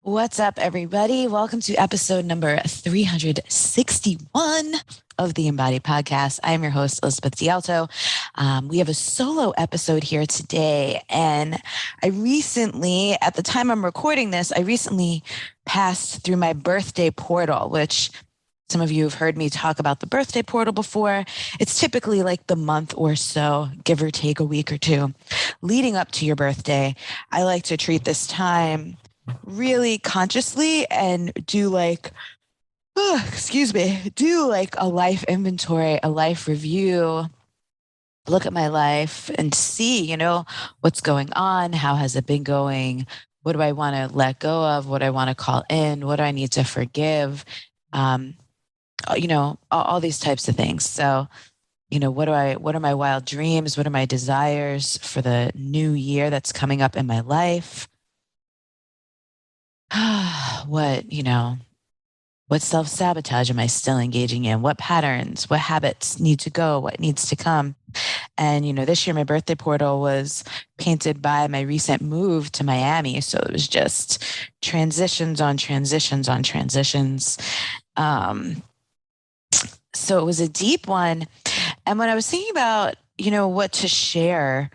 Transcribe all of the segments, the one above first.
What's up, everybody? Welcome to episode number 361 of the Embodied Podcast. I am your host, Elizabeth D'Alto. We have a solo episode here today. And at the time I'm recording this, I recently passed through my birthday portal, which some of you have heard me talk about the birthday portal before. It's typically like the month or so, give or take a week or two, leading up to your birthday. I like to treat this time really consciously and do a life inventory, a life review, look at my life and see, what's going on, how has it been going, what do I want to let go of, what I want to call in, what do I need to forgive, um, all these types of things. So, what are my wild dreams? What are my desires for the new year that's coming up in my life? what, what self-sabotage am I still engaging in? What patterns, what habits need to go? What needs to come? And, this year my birthday portal was painted by my recent move to Miami. So it was just transitions on transitions on transitions. So it was a deep one. And when I was thinking about, what to share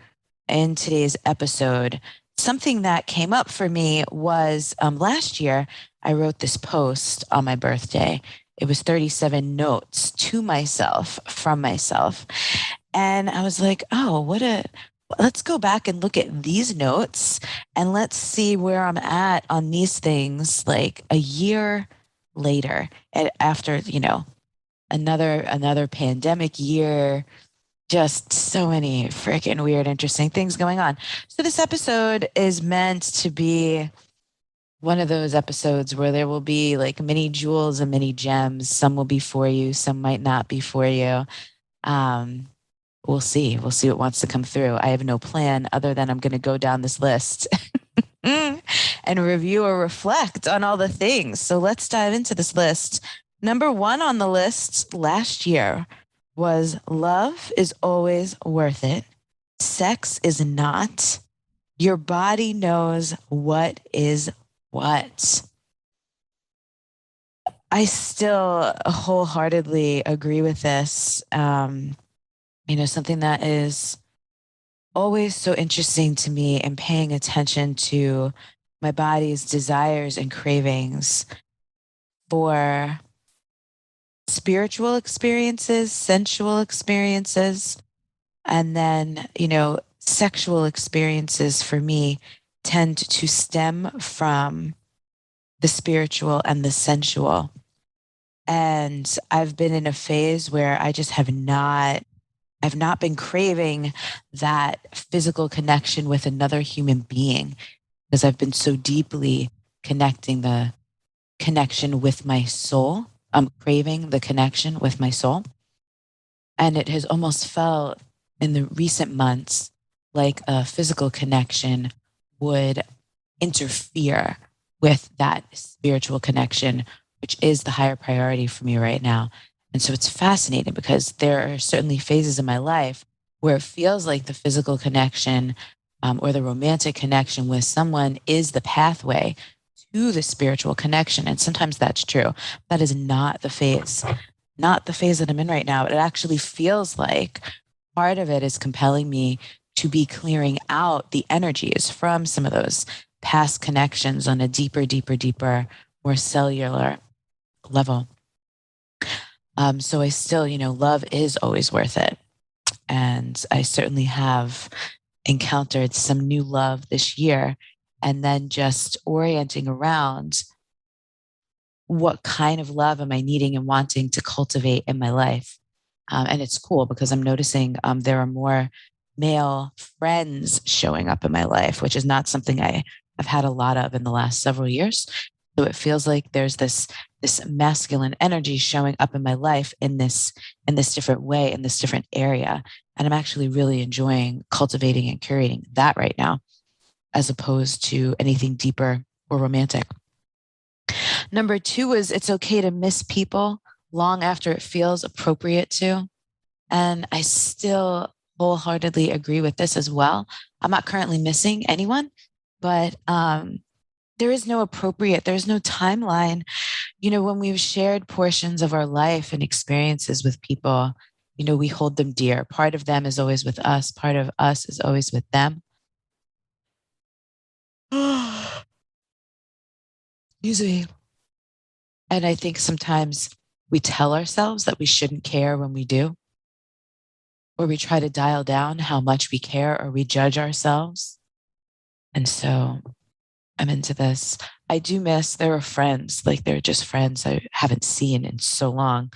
in today's episode, something that came up for me was last year, I wrote this post on my birthday. It was 37 notes to myself from myself. And I was like, let's go back and look at these notes and let's see where I'm at on these things like a year later and after, another pandemic year, just so many freaking weird, interesting things going on. So this episode is meant to be one of those episodes where there will be like many jewels and many gems. Some will be for you, some might not be for you. Um, we'll see. We'll see what wants to come through. I have no plan other than I'm going to go down this list and review or reflect on all the things. So let's dive into this list. Number one on the list last year was love is always worth it. Sex is not. Your body knows what is what. I still wholeheartedly agree with this. Something that is always so interesting to me and paying attention to my body's desires and cravings for spiritual experiences, sensual experiences, and then, sexual experiences for me tend to stem from the spiritual and the sensual. And I've been in a phase where I've not been craving that physical connection with another human being because I've been so deeply connecting the connection with my soul. I'm craving the connection with my soul. And it has almost felt in the recent months like a physical connection would interfere with that spiritual connection, which is the higher priority for me right now. And so it's fascinating because there are certainly phases in my life where it feels like the physical connection or the romantic connection with someone is the pathway to the spiritual connection. And sometimes that's true. That is not the phase that I'm in right now. It actually feels like part of it is compelling me to be clearing out the energies from some of those past connections on a deeper, more cellular level. So I still, love is always worth it. And I certainly have encountered some new love this year. And then just orienting around what kind of love am I needing and wanting to cultivate in my life. And it's cool because I'm noticing there are more male friends showing up in my life, which is not something I've had a lot of in the last several years. So it feels like there's this masculine energy showing up in my life in this different way, in this different area. And I'm actually really enjoying cultivating and curating that right now, as opposed to anything deeper or romantic. Number two is it's okay to miss people long after it feels appropriate to. And I still wholeheartedly agree with this as well. I'm not currently missing anyone, but there is no appropriate, there's no timeline. When we've shared portions of our life and experiences with people, we hold them dear. Part of them is always with us, part of us is always with them. Excuse me. And I think sometimes we tell ourselves that we shouldn't care when we do, or we try to dial down how much we care, or we judge ourselves. And so I'm into this. I do miss, there are friends, like they're just friends I haven't seen in so long.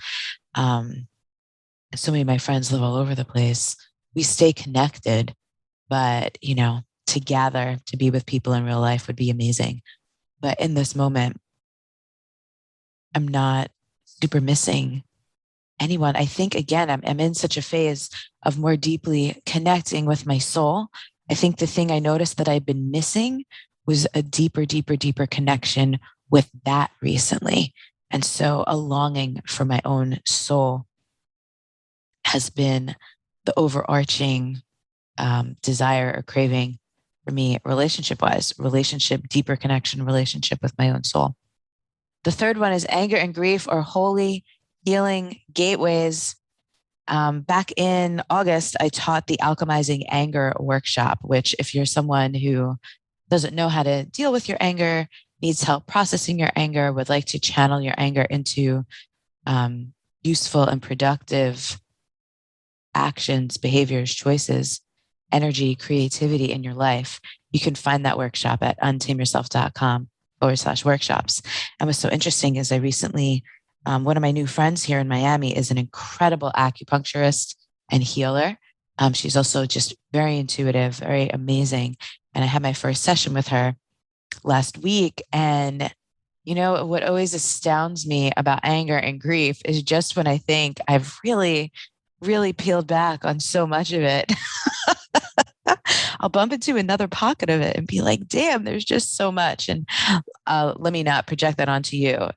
So many of my friends live all over the place. We stay connected, but to gather, to be with people in real life would be amazing. But in this moment, I'm not super missing anyone. I think, again, I'm in such a phase of more deeply connecting with my soul. I think the thing I noticed that I've been missing was a deeper, deeper, deeper connection with that recently. And so a longing for my own soul has been the overarching desire or craving for me, relationship wise, relationship, deeper connection, relationship with my own soul. The third one is anger and grief are holy healing gateways. Back in August, I taught the Alchemizing Anger workshop, which, if you're someone who doesn't know how to deal with your anger, needs help processing your anger, would like to channel your anger into useful and productive actions, behaviors, choices, energy, creativity in your life, you can find that workshop at untameyourself.com/workshops. And what's so interesting is I recently, one of my new friends here in Miami is an incredible acupuncturist and healer. She's also just very intuitive, very amazing. And I had my first session with her last week. And what always astounds me about anger and grief is just when I think I've really, really peeled back on so much of it, I'll bump into another pocket of it and be like, damn, there's just so much. And let me not project that onto you.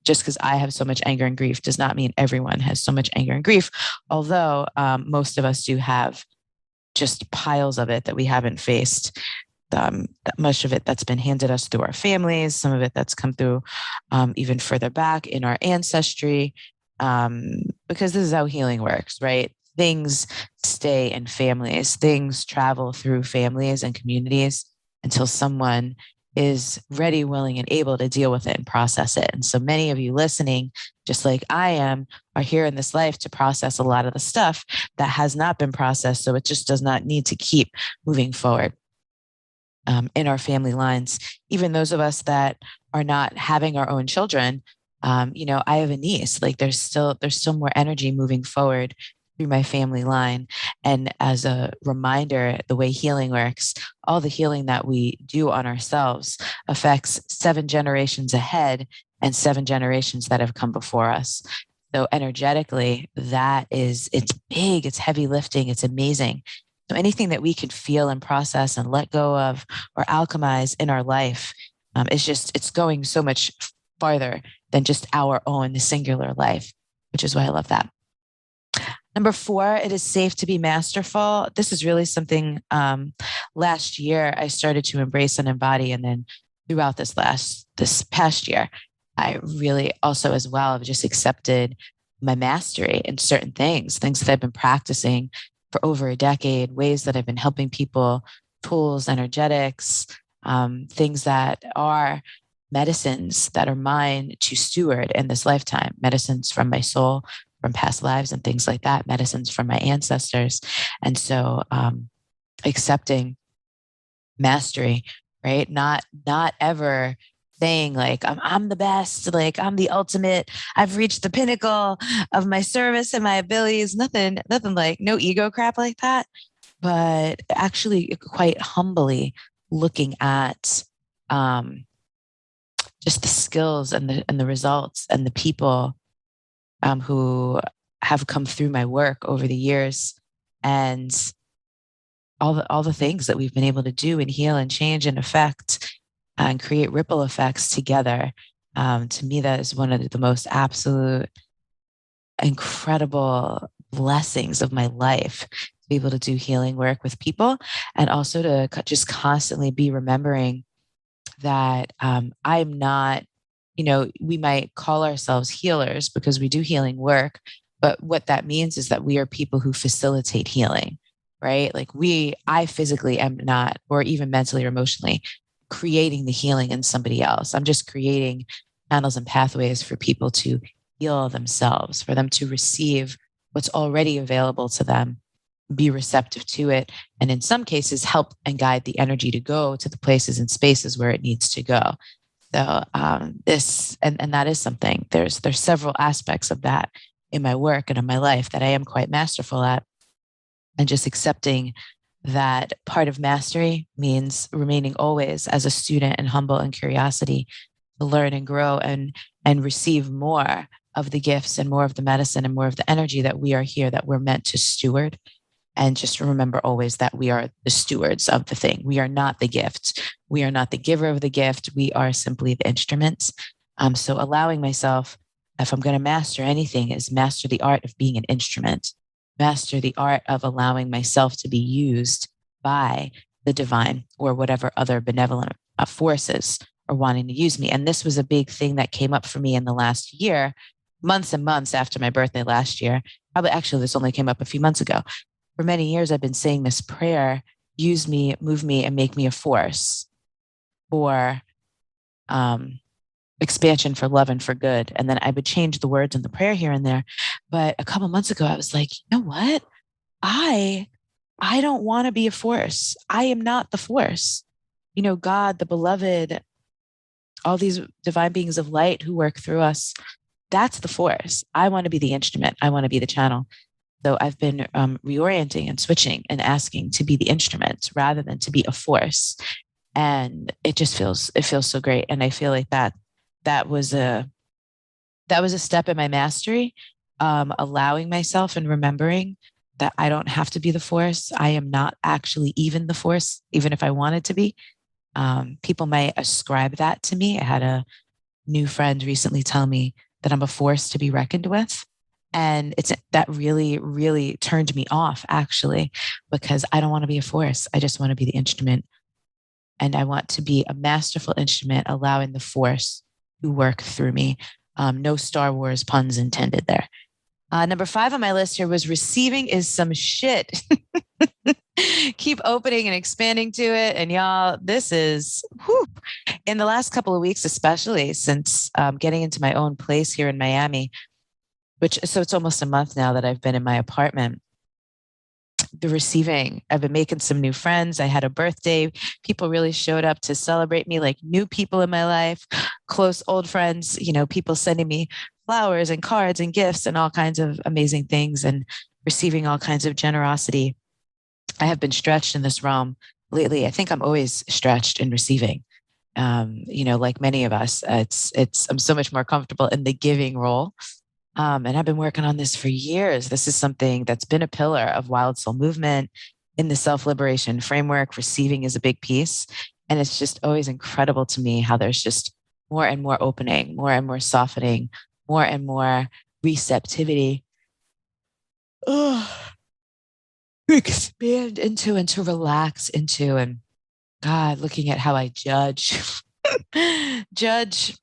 Just because I have so much anger and grief does not mean everyone has so much anger and grief. Although most of us do have just piles of it that we haven't faced. Much of it that's been handed us through our families, some of it that's come through even further back in our ancestry, because this is how healing works, right? Things stay in families, things travel through families and communities until someone is ready, willing, and able to deal with it and process it. And so many of you listening, just like I am, are here in this life to process a lot of the stuff that has not been processed. So it just does not need to keep moving forward. In our family lines, even those of us that are not having our own children, I have a niece. Like there's still more energy moving forward through my family line. And as a reminder, the way healing works, all the healing that we do on ourselves affects 7 generations ahead and 7 generations that have come before us. So energetically, it's big, it's heavy lifting, it's amazing. So anything that we can feel and process and let go of or alchemize in our life it's going so much farther than just our own singular life, which is why I love that. Number 4, it is safe to be masterful. This is really something last year I started to embrace and embody. And then throughout this past year, I really also as well have just accepted my mastery in certain things that I've been practicing for over a decade, ways that I've been helping people, tools, energetics, things that are medicines that are mine to steward in this lifetime, medicines from my soul, from past lives and things like that, medicines from my ancestors. And so accepting mastery, right? Not ever saying like I'm the best, like I'm the ultimate, I've reached the pinnacle of my service and my abilities, nothing like no ego crap like that, but actually quite humbly looking at just the skills and the results and the people who have come through my work over the years, and all the things that we've been able to do and heal and change and affect and create ripple effects together. To me, that is one of the most absolute incredible blessings of my life, to be able to do healing work with people and also to just constantly be remembering that I'm not, we might call ourselves healers because we do healing work, but what that means is that we are people who facilitate healing, right? Like I physically am not, or even mentally or emotionally, creating the healing in somebody else. I'm just creating channels and pathways for people to heal themselves, for them to receive what's already available to them, be receptive to it, and in some cases, help and guide the energy to go to the places and spaces where it needs to go. So this and that is something. There's several aspects of that in my work and in my life that I am quite masterful at, and just accepting that part of mastery means remaining always as a student and humble and curiosity to learn and grow and receive more of the gifts and more of the medicine and more of the energy that we are here, that we're meant to steward. And just remember always that we are the stewards of the thing. We are not the gift. We are not the giver of the gift. We are simply the instruments. So allowing myself, if I'm going to master anything, is master the art of being an instrument, master the art of allowing myself to be used by the divine or whatever other benevolent forces are wanting to use me. And this was a big thing that came up for me in the last year, months and months after my birthday last year. Probably actually, this only came up a few months ago. For many years, I've been saying this prayer: use me, move me, and make me a force for expansion, for love, and for good. And then I would change the words in the prayer here and there. But a couple months ago, I was like, you know what? I don't want to be a force. I am not the force. God, the beloved, all these divine beings of light who work through us, that's the force. I want to be the instrument. I want to be the channel. So I've been reorienting and switching and asking to be the instrument rather than to be a force. And it feels so great. And I feel like that was a step in my mastery, allowing myself and remembering that I don't have to be the force. I am not actually even the force, even if I wanted to be. People might ascribe that to me. I had a new friend recently tell me that I'm a force to be reckoned with. And that really, really turned me off, actually, because I don't want to be a force. I just want to be the instrument. And I want to be a masterful instrument, allowing the force to work through me. No Star Wars puns intended there. Number 5 on my list here was receiving is some shit. Keep opening and expanding to it. And y'all, this is in the last couple of weeks, especially since getting into my own place here in Miami, so it's almost a month now that I've been in my apartment. The receiving, I've been making some new friends. I had a birthday. People really showed up to celebrate me, like new people in my life, close old friends, people sending me flowers and cards and gifts and all kinds of amazing things, and receiving all kinds of generosity. I have been stretched in this realm lately. I think I'm always stretched in receiving. Like many of us, I'm so much more comfortable in the giving role. And I've been working on this for years. This is something that's been a pillar of Wild Soul movement in the self-liberation framework. Receiving is a big piece. And it's just always incredible to me how there's just more and more opening, more and more softening, more and more receptivity. To expand into and to relax into. And God, looking at how I judge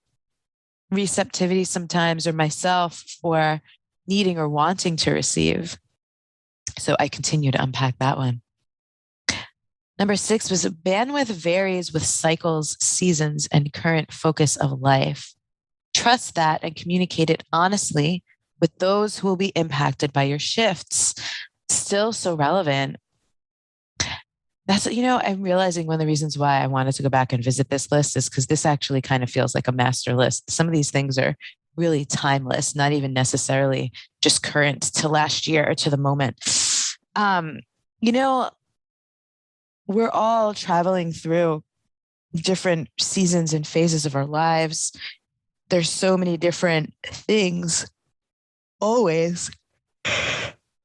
receptivity sometimes, or myself, for needing or wanting to receive. So I continue to unpack that one. Number 6 was bandwidth varies with cycles, seasons, and current focus of life. Trust that and communicate it honestly with those who will be impacted by your shifts. Still so relevant. I'm realizing one of the reasons why I wanted to go back and visit this list is because this actually kind of feels like a master list. Some of these things are really timeless, not even necessarily just current to last year or to the moment. We're all traveling through different seasons and phases of our lives. There's so many different things always,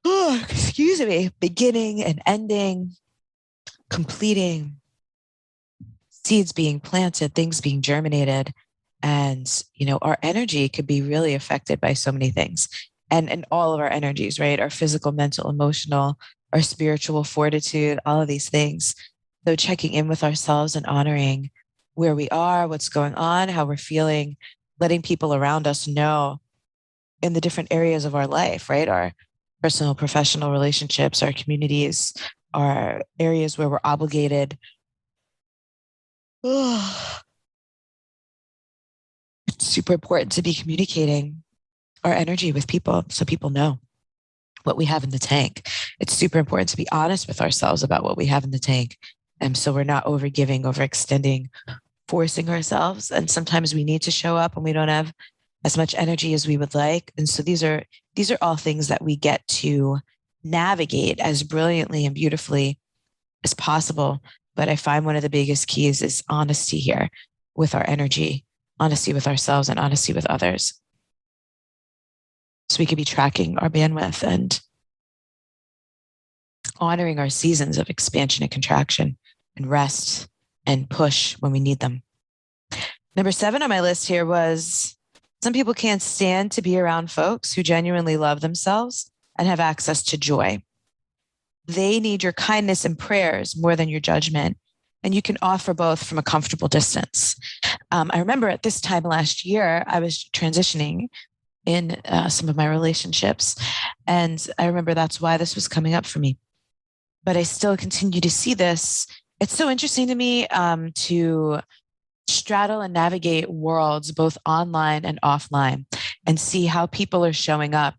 excuse me, beginning and ending, completing, seeds being planted, things being germinated. And, our energy could be really affected by so many things, and all of our energies, right? Our physical, mental, emotional, our spiritual fortitude, all of these things. So checking in with ourselves and honoring where we are, what's going on, how we're feeling, letting people around us know in the different areas of our life, right? Our personal, professional relationships, our communities, our areas where we're obligated. It's super important to be communicating our energy with people so people know what we have in the tank. It's super important to be honest with ourselves about what we have in the tank. And so we're not overgiving, overextending, forcing ourselves. And sometimes we need to show up when we don't have as much energy as we would like. And so these are all things that we get to navigate as brilliantly and beautifully as possible. But I find one of the biggest keys is honesty here with our energy, honesty with ourselves, and honesty with others. So we could be tracking our bandwidth and honoring our seasons of expansion and contraction and rest and push when we need them. Number 7 on my list here was some people can't stand to be around folks who genuinely love themselves and have access to joy. They need your kindness and prayers more than your judgment. And you can offer both from a comfortable distance. I remember at this time last year, I was transitioning in some of my relationships. And I remember that's why this was coming up for me. But I still continue to see this. It's so interesting to me to straddle and navigate worlds both online and offline and see how people are showing up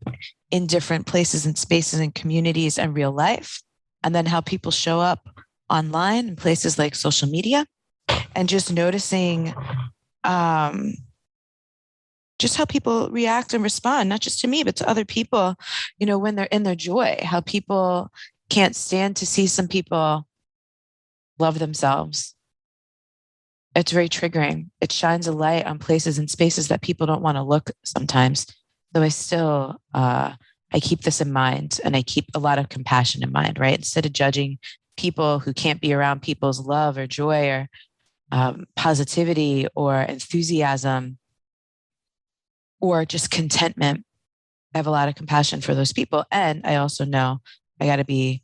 in different places and spaces and communities and real life. And then how people show up online in places like social media, and just noticing just how people react and respond, not just to me, but to other people, when they're in their joy, how people can't stand to see some people love themselves. It's very triggering. It shines a light on places and spaces that people don't want to look sometimes. So I still, I keep this in mind, and I keep a lot of compassion in mind, right? Instead of judging people who can't be around people's love or joy or positivity or enthusiasm or just contentment, I have a lot of compassion for those people. And I also know I got to be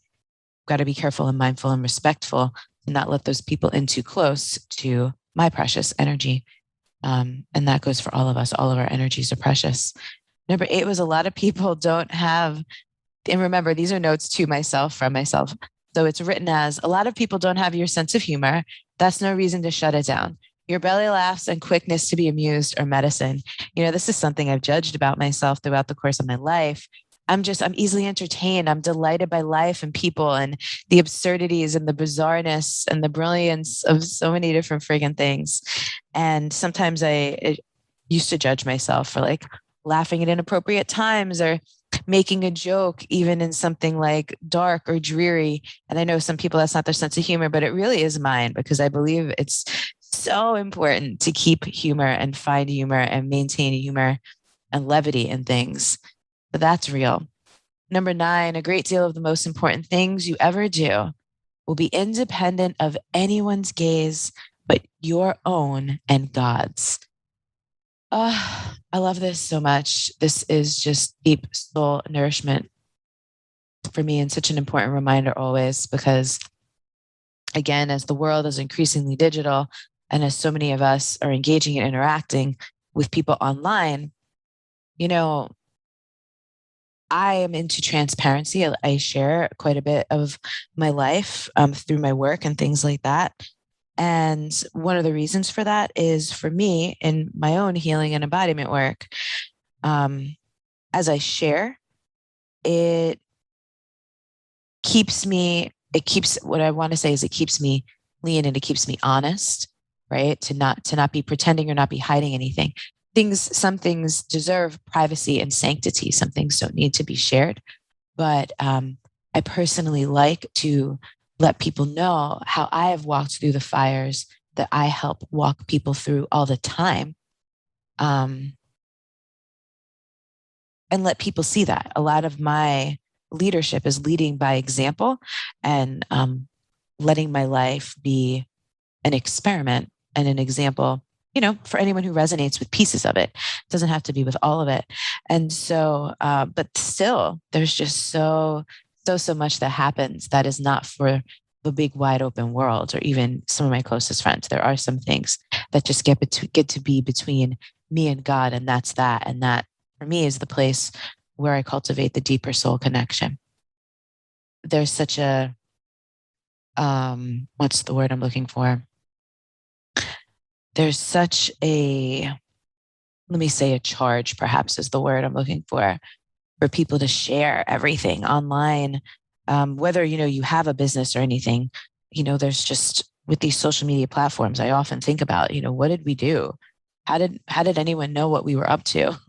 careful and mindful and respectful and not let those people in too close to my precious energy. And that goes for all of us. All of our energies are precious. Number 8 was a lot of people don't have, and remember, these are notes to myself from myself. So it's written as, a lot of people don't have your sense of humor. That's no reason to shut it down. Your belly laughs and quickness to be amused are medicine. This is something I've judged about myself throughout the course of my life. I'm easily entertained. I'm delighted by life and people and the absurdities and the bizarreness and the brilliance of so many different friggin' things. And sometimes I used to judge myself for like laughing at inappropriate times or making a joke, even in something like dark or dreary. And I know some people, that's not their sense of humor, but it really is mine, because I believe it's so important to keep humor and find humor and maintain humor and levity in things. But that's real. Number 9, a great deal of the most important things you ever do will be independent of anyone's gaze but your own and God's. I love this so much. This is just deep soul nourishment for me, and such an important reminder always, because again, as the world is increasingly digital and as so many of us are engaging and interacting with people online, I am into transparency. I share quite a bit of my life through my work and things like that. And one of the reasons for that is, for me, in my own healing and embodiment work, as I share, it keeps what I want to say is it keeps me lean and it keeps me honest, right? To not be pretending or not be hiding anything. Some things deserve privacy and sanctity. Some things don't need to be shared. But I personally like to let people know how I have walked through the fires that I help walk people through all the time. And let people see that. A lot of my leadership is leading by example and letting my life be an experiment and an example, for anyone who resonates with pieces of it. It doesn't have to be with all of it. And so, but still, there's just so much that happens that is not for the big wide open world, or even some of my closest friends. There are some things that just get to be between me and God, and that's that. And that for me is the place where I cultivate the deeper soul connection. There's such a what's the word I'm looking for? There's such a, let me say, a charge, perhaps is the word I'm looking for people to share everything online. Whether, you have a business or anything, there's just, with these social media platforms, I often think about, what did we do? How did anyone know what we were up to?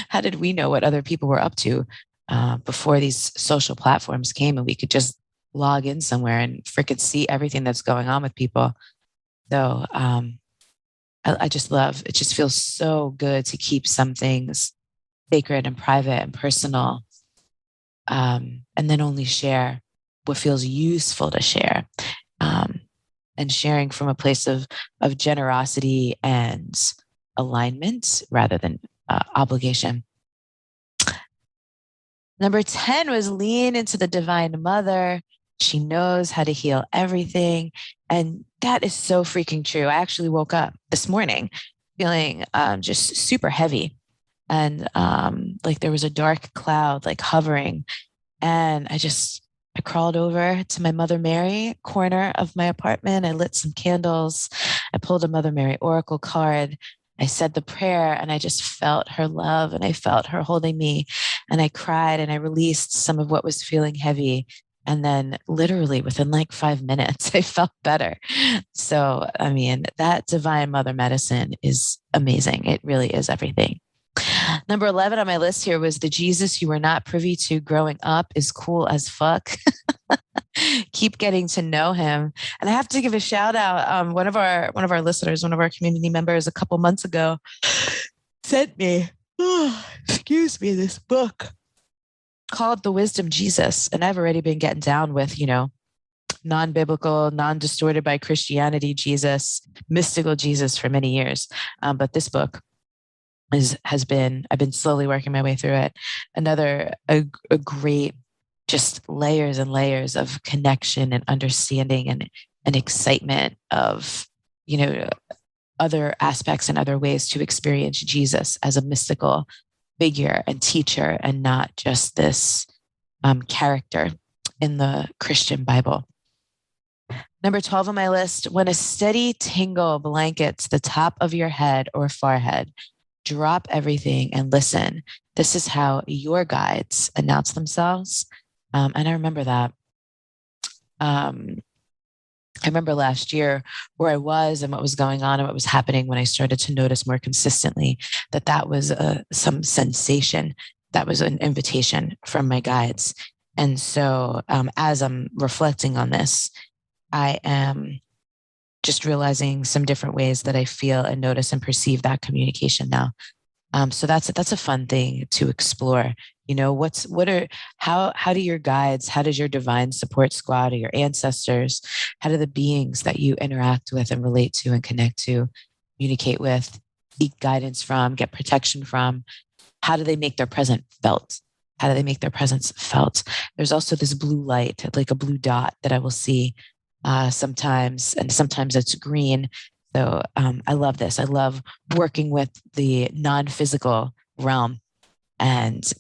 How did we know what other people were up to before these social platforms came and we could just log in somewhere and freaking see everything that's going on with people? So I just love, it just feels so good to keep some things sacred and private and personal, and then only share what feels useful to share, and sharing from a place of generosity and alignment rather than obligation. Number 10 was lean into the divine mother. She knows how to heal everything. And that is so freaking true. I actually woke up this morning feeling just super heavy. And like there was a dark cloud like hovering. And I crawled over to my Mother Mary corner of my apartment. I lit some candles. I pulled a Mother Mary oracle card. I said the prayer and I just felt her love and I felt her holding me, and I cried and I released some of what was feeling heavy. And then literally within like 5 minutes, I felt better. So, I mean, that divine mother medicine is amazing. It really is everything. Number 11 on my list here was the Jesus you were not privy to growing up is cool as fuck. Keep getting to know him. And I have to give a shout out. One of our listeners, one of our community members a couple months ago sent me, excuse me, this book called The Wisdom Jesus. And I've already been getting down with, non-biblical, non-distorted by Christianity Jesus, mystical Jesus for many years. But this book I've been slowly working my way through it. A great, just layers and layers of connection and understanding and excitement of, other aspects and other ways to experience Jesus as a mystical figure and teacher, and not just this character in the Christian Bible. Number 12 on my list, when a steady tingle blankets the top of your head or forehead, drop everything and listen. This is how your guides announce themselves. And I remember that. I remember last year where I was and what was going on and what was happening when I started to notice more consistently that was some sensation, that was an invitation from my guides. And so as I'm reflecting on this, I am just realizing some different ways that I feel and notice and perceive that communication now. So that's a fun thing to explore. How do your guides, how does your divine support squad or your ancestors, how do the beings that you interact with and relate to and connect to, communicate with, seek guidance from, get protection from, how do they make their presence felt? How do they make their presence felt? There's also this blue light, like a blue dot that I will see sometimes, and sometimes it's green. So I love this. I love working with the non-physical realm and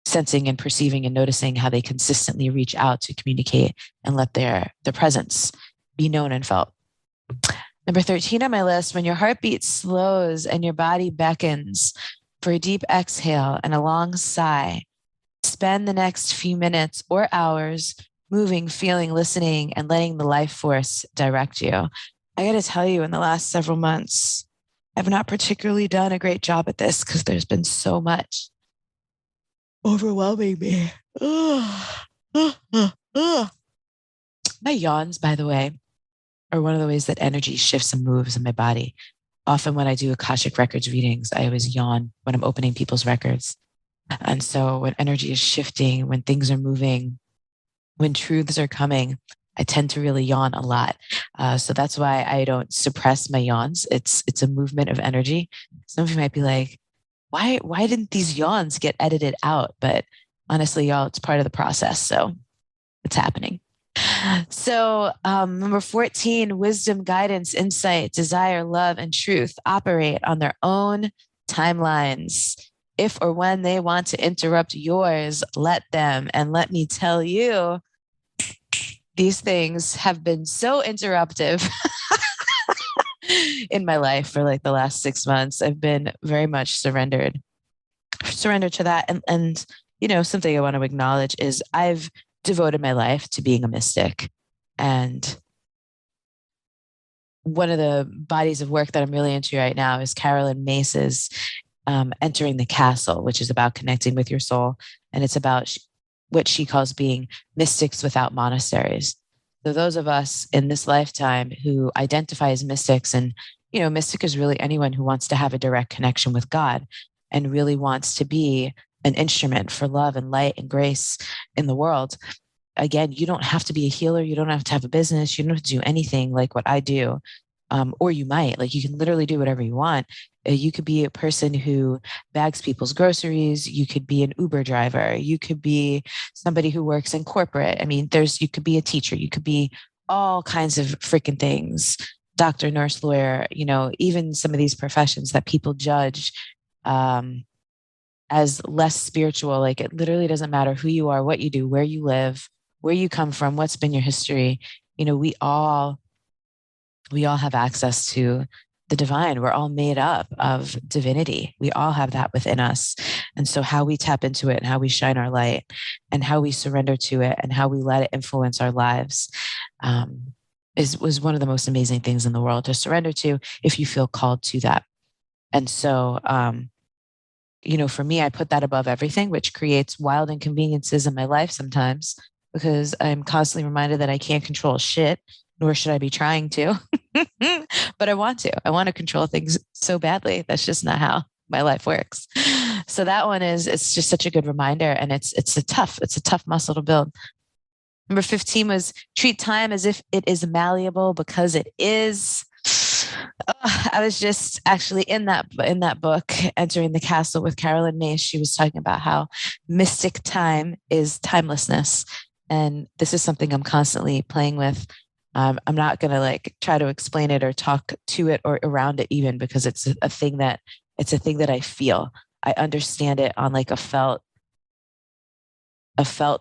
sensing and perceiving and noticing how they consistently reach out to communicate and let their presence be known and felt. Number 13 on my list, when your heartbeat slows and your body beckons for a deep exhale and a long sigh, spend the next few minutes or hours moving, feeling, listening, and letting the life force direct you. I got to tell you, in the last several months, I've not particularly done a great job at this because there's been so much overwhelming me. My yawns, by the way, are one of the ways that energy shifts and moves in my body. Often when I do Akashic Records readings, I always yawn when I'm opening people's records. And so when energy is shifting, when things are moving, when truths are coming, I tend to really yawn a lot. So that's why I don't suppress my yawns. It's a movement of energy. Some of you might be like, why didn't these yawns get edited out? But honestly, y'all, it's part of the process. So it's happening. So, number 14, wisdom, guidance, insight, desire, love, and truth operate on their own timelines. If or when they want to interrupt yours, let them. And let me tell you, these things have been so interruptive in my life for like the last 6 months. I've been very much surrendered to that. And something I want to acknowledge is I've devoted my life to being a mystic. And one of the bodies of work that I'm really into right now is Carolyn Mace's Entering the Castle, which is about connecting with your soul. And it's about what she calls being mystics without monasteries. So those of us in this lifetime who identify as mystics, and mystic is really anyone who wants to have a direct connection with God and really wants to be an instrument for love and light and grace in the world. Again, you don't have to be a healer. You don't have to have a business. You don't have to do anything like what I do. Or you might, like, you can literally do whatever you want. You could be a person who bags people's groceries. You could be an Uber driver. You could be somebody who works in corporate. I mean, you could be a teacher. You could be all kinds of freaking things. Doctor, nurse, lawyer, even some of these professions that people judge as less spiritual. Like, it literally doesn't matter who you are, what you do, where you live, where you come from, what's been your history. We all have access to the divine. We're all made up of divinity. We all have that within us. And so how we tap into it and how we shine our light and how we surrender to it and how we let it influence our lives was one of the most amazing things in the world to surrender to, if you feel called to that. And so, for me, I put that above everything, which creates wild inconveniences in my life sometimes, because I'm constantly reminded that I can't control shit, nor should I be trying to. But I want to. I want to control things so badly. That's just not how my life works. So that one it's just such a good reminder, and it's a tough muscle to build. Number 15 was treat time as if it is malleable, because it is. I was just actually in that book, Entering the Castle with Carolyn Mace. She was talking about how mystic time is timelessness. And this is something I'm constantly playing with. I'm not going to try to explain it or talk to it or around it even, because it's a thing that I feel. I understand it on like a felt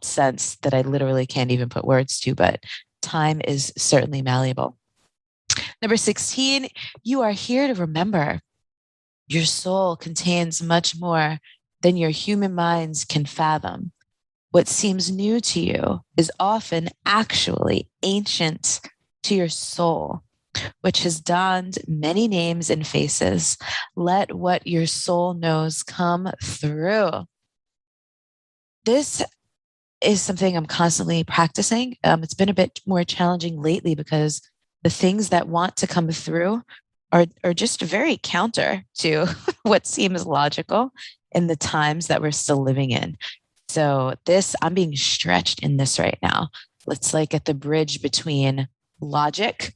sense that I literally can't even put words to, but time is certainly malleable. Number 16, you are here to remember. Your soul contains much more than your human minds can fathom. What seems new to you is often actually ancient to your soul, which has donned many names and faces. Let what your soul knows come through. This is something I'm constantly practicing. It's been a bit more challenging lately because the things that want to come through are just very counter to what seems logical in the times that we're still living in. So I'm being stretched in this right now. It's like at the bridge between logic,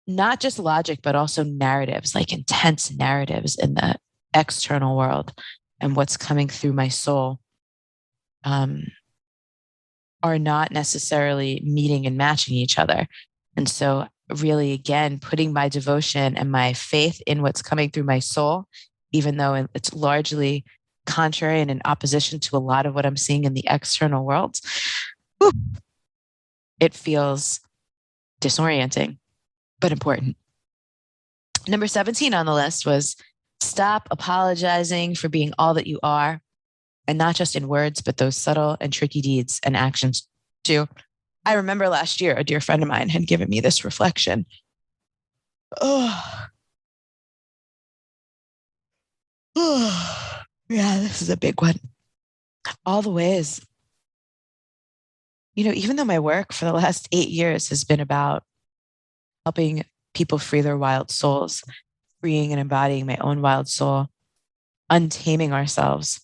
not just logic, but also narratives, like intense narratives in the external world, and what's coming through my soul are not necessarily meeting and matching each other. And so really, again, putting my devotion and my faith in what's coming through my soul, even though it's largely contrary and in opposition to a lot of what I'm seeing in the external world, it feels disorienting, but important. Number 17 on the list was stop apologizing for being all that you are, and not just in words, but those subtle and tricky deeds and actions too. I remember last year, a dear friend of mine had given me this reflection. Oh, yeah, this is a big one. All the ways, even though my work for the last 8 years has been about helping people free their wild souls, freeing and embodying my own wild soul, untaming ourselves,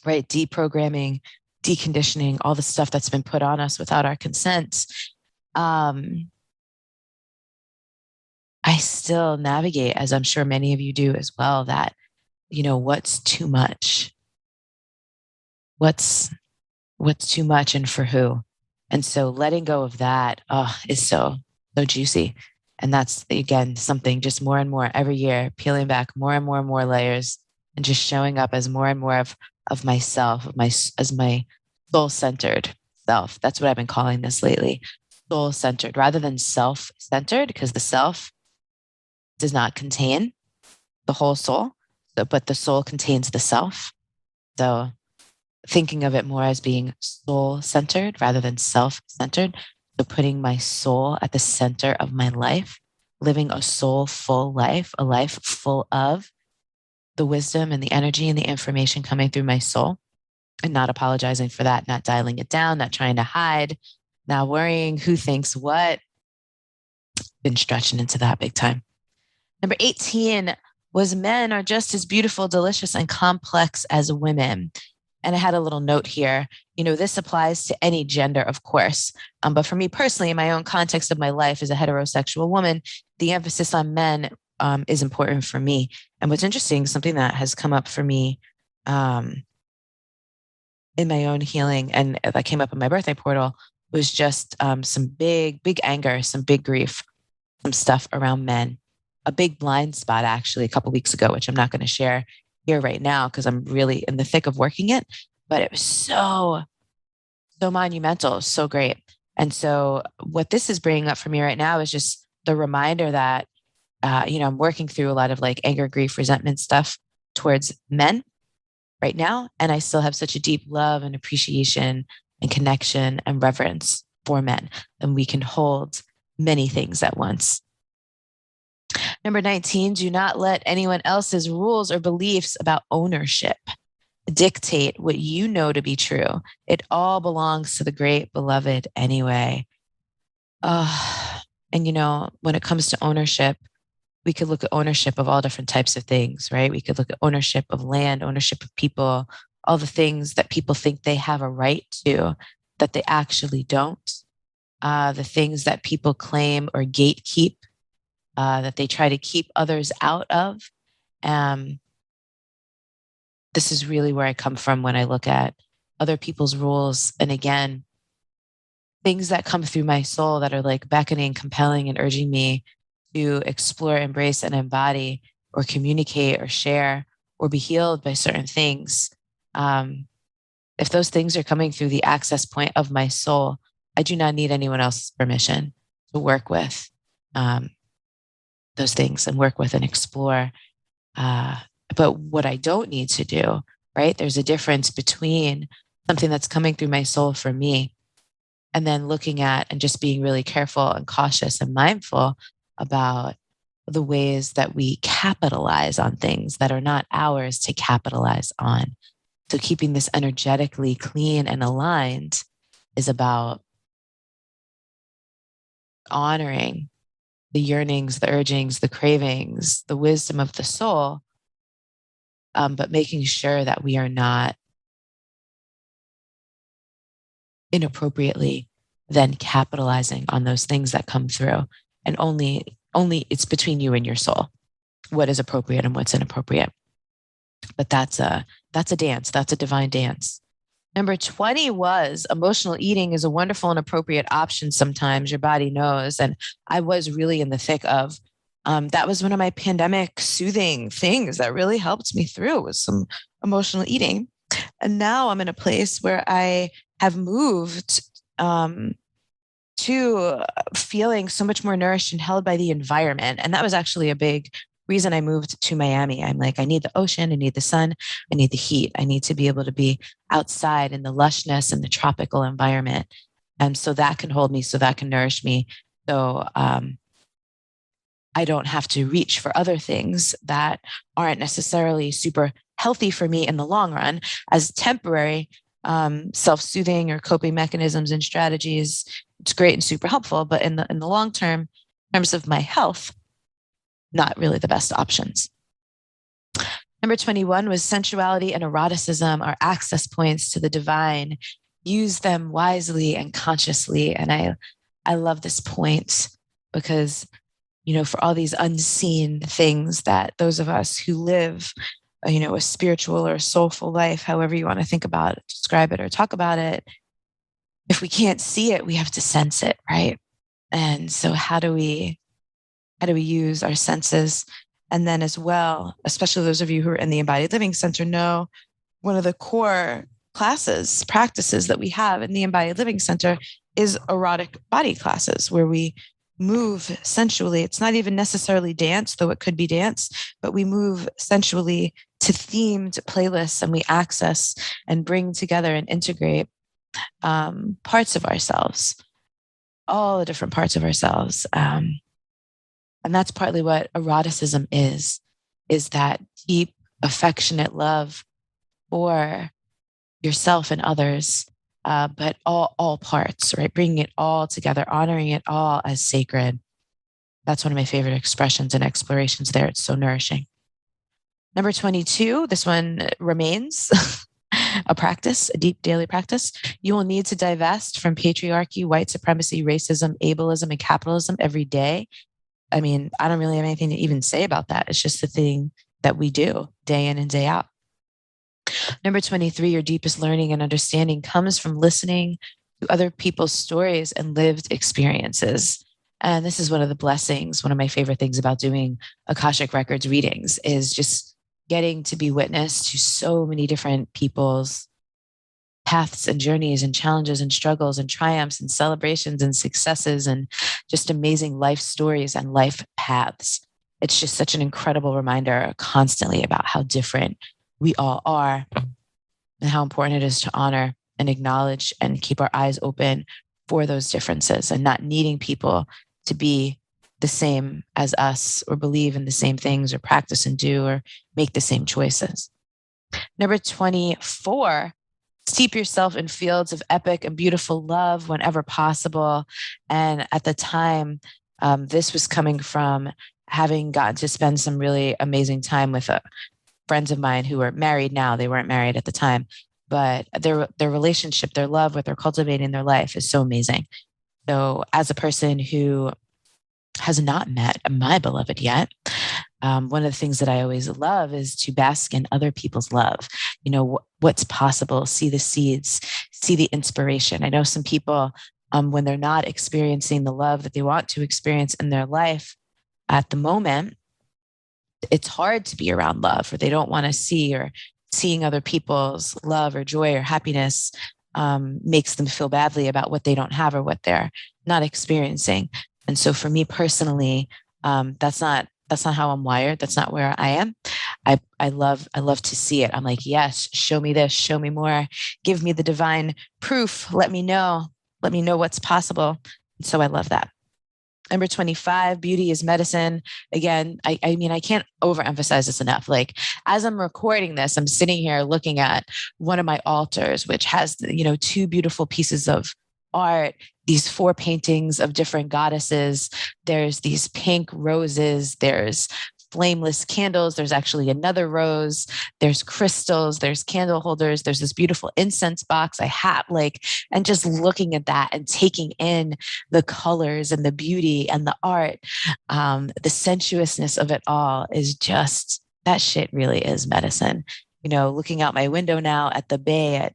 right? Deprogramming, deconditioning, all the stuff that's been put on us without our consent. I still navigate, as I'm sure many of you do as well, that, what's too much? What's too much and for who? And so letting go of that is so, so juicy. And that's, again, something just more and more every year, peeling back more and more layers and just showing up as more and more of myself, as my soul centered self. That's what I've been calling this lately, soul centered rather than self centered, because the self does not contain the whole soul, but the soul contains the self. So thinking of it more as being soul centered rather than self centered. So putting my soul at the center of my life, living a soulful life, a life full of the wisdom and the energy and the information coming through my soul, and not apologizing for that, not dialing it down, not trying to hide, not worrying who thinks what. Been stretching into that big time. Number 18 was men are just as beautiful, delicious, and complex as women. And I had a little note here. This applies to any gender, of course. But for me personally, in my own context of my life as a heterosexual woman, the emphasis on men is important for me. And what's interesting, something that has come up for me in my own healing and that came up in my birthday portal was just some big, big anger, some big grief, some stuff around men. A big blind spot actually a couple weeks ago, which I'm not going to share here right now because I'm really in the thick of working it, but it was so monumental, so great. And so what this is bringing up for me right now is just the reminder that, I'm working through a lot of like anger, grief, resentment stuff towards men right now. And I still have such a deep love and appreciation and connection and reverence for men. And we can hold many things at once. Number 19, do not let anyone else's rules or beliefs about ownership dictate what you know to be true. It all belongs to the great beloved anyway. And when it comes to ownership, we could look at ownership of all different types of things, right? We could look at ownership of land, ownership of people, all the things that people think they have a right to that they actually don't. The things that people claim or gatekeep, that they try to keep others out of. This is really where I come from when I look at other people's rules. And again, things that come through my soul that are like beckoning, compelling, and urging me to explore, embrace, and embody, or communicate, or share, or be healed by certain things. If those things are coming through the access point of my soul, I do not need anyone else's permission to work with those things and work with and explore. But what I don't need to do, right? There's a difference between something that's coming through my soul for me and then looking at and just being really careful and cautious and mindful about the ways that we capitalize on things that are not ours to capitalize on. So keeping this energetically clean and aligned is about honoring the yearnings, the urgings, the cravings, the wisdom of the soul, but making sure that we are not inappropriately then capitalizing on those things that come through. And only it's between you and your soul, what is appropriate and what's inappropriate. But that's a dance. That's a divine dance. Number 20 was emotional eating is a wonderful and appropriate option sometimes. Your body knows. And I was really in the thick of that was one of my pandemic soothing things that really helped me through was some emotional eating. And now I'm in a place where I have moved to feeling so much more nourished and held by the environment. And that was actually a big reason I moved to Miami. I'm like, I need the ocean, I need the sun, I need the heat. I need to be able to be outside in the lushness and the tropical environment. And so that can hold me, so that can nourish me. So I don't have to reach for other things that aren't necessarily super healthy for me in the long run as temporary self-soothing or coping mechanisms and strategies. It's great and super helpful, but in the long term, in terms of my health, not really the best options. Number 21 was sensuality and eroticism are access points to the divine. Use them wisely and consciously. And I love this point because, for all these unseen things that those of us who live, a spiritual or a soulful life, however you want to think about it, describe it or talk about it, if we can't see it, we have to sense it, right? And so how do we use our senses? And then as well, especially those of you who are in the Embodied Living Center know one of the core classes, practices that we have in the Embodied Living Center is erotic body classes where we move sensually. It's not even necessarily dance, though it could be dance, but we move sensually to themed playlists and we access and bring together and integrate parts of ourselves, all the different parts of ourselves. And that's partly what eroticism is that deep, affectionate love for yourself and others, but all parts, right? Bringing it all together, honoring it all as sacred. That's one of my favorite expressions and explorations there. It's so nourishing. Number 22, this one remains a practice, a deep daily practice. You will need to divest from patriarchy, white supremacy, racism, ableism, and capitalism every day. I mean, I don't really have anything to even say about that. It's just the thing that we do day in and day out. Number 23, your deepest learning and understanding comes from listening to other people's stories and lived experiences. And this is one of the blessings, one of my favorite things about doing Akashic Records readings is just getting to be witness to so many different people's paths and journeys and challenges and struggles and triumphs and celebrations and successes and just amazing life stories and life paths. It's just such an incredible reminder constantly about how different we all are and how important it is to honor and acknowledge and keep our eyes open for those differences and not needing people to be the same as us or believe in the same things or practice and do or make the same choices. Number 24, steep yourself in fields of epic and beautiful love whenever possible. And at the time, this was coming from having gotten to spend some really amazing time with friends of mine who are married now. They weren't married at the time, but their relationship, their love, what they're cultivating in their life is so amazing. So, as a person who has not met my beloved yet, one of the things that I always love is to bask in other people's love. You know, what's possible, see the seeds, see the inspiration. I know some people, when they're not experiencing the love that they want to experience in their life at the moment, it's hard to be around love or they don't want to see or seeing other people's love or joy or happiness makes them feel badly about what they don't have or what they're not experiencing. And so for me personally, that's not how I'm wired. That's not where I am. I love to see it. I'm like, yes, show me this, show me more, give me the divine proof. Let me know what's possible. So I love that. Number 25, beauty is medicine. Again, I mean, I can't overemphasize this enough. Like, as I'm recording this, I'm sitting here looking at one of my altars, which has, two beautiful pieces of art, these 4 paintings of different goddesses. There's these pink roses, there's flameless candles. There's actually another rose. There's crystals. There's candle holders. There's this beautiful incense box I have, and just looking at that and taking in the colors and the beauty and the art, the sensuousness of it all is just, that shit really is medicine. Looking out my window now at the bay at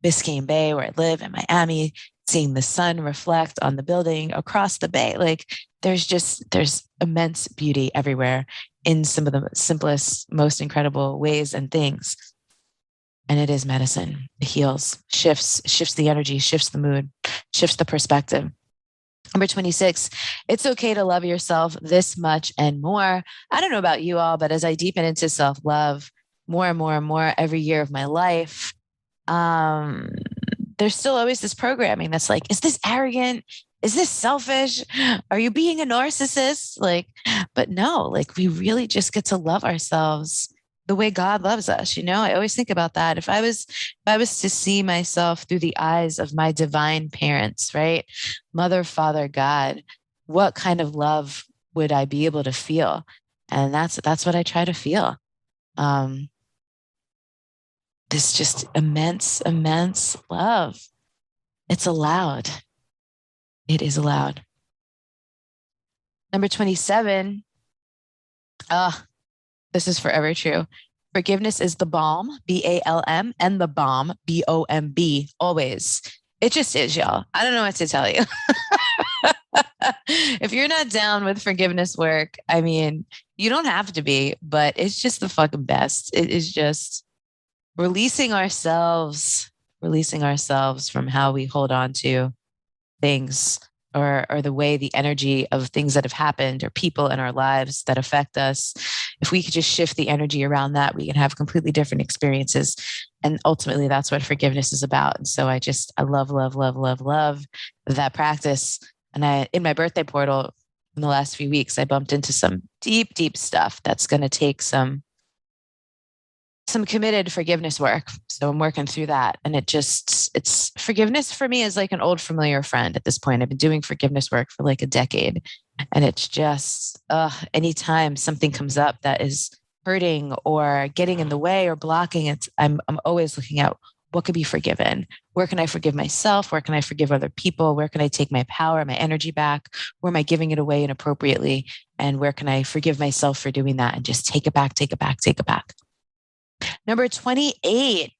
Biscayne Bay where I live in Miami, seeing the sun reflect on the building across the bay. There's immense beauty everywhere in some of the simplest, most incredible ways and things. And it is medicine. It heals, shifts the energy, shifts the mood, shifts the perspective. Number 26, it's okay to love yourself this much and more. I don't know about you all, but as I deepen into self-love more and more and more every year of my life, there's still always this programming that's like, is this arrogant? Is this selfish? Are you being a narcissist? But no, we really just get to love ourselves the way God loves us. I always think about that. If I was to see myself through the eyes of my divine parents, right? Mother, Father, God, what kind of love would I be able to feel? And that's what I try to feel. This just immense love. It's allowed. It is allowed. Number 27. This is forever true. Forgiveness is the balm, BALM, and the bomb, BOMB, always. It just is, y'all. I don't know what to tell you. If you're not down with forgiveness work, I mean, you don't have to be, but it's just the fucking best. It is just releasing ourselves from how we hold on to things or the way the energy of things that have happened or people in our lives that affect us. If we could just shift the energy around that, we can have completely different experiences. And ultimately, that's what forgiveness is about. And so I love, love, love, love, love that practice. And in my birthday portal in the last few weeks, I bumped into some deep, deep stuff that's going to take some committed forgiveness work. So I'm working through that. And it's forgiveness for me is like an old familiar friend at this point. I've been doing forgiveness work for like a decade. And it's just, anytime something comes up that is hurting or getting in the way or blocking it, I'm always looking at what could be forgiven. Where can I forgive myself? Where can I forgive other people? Where can I take my power, my energy back? Where am I giving it away inappropriately? And where can I forgive myself for doing that and just take it back, take it back, take it back. Number 28,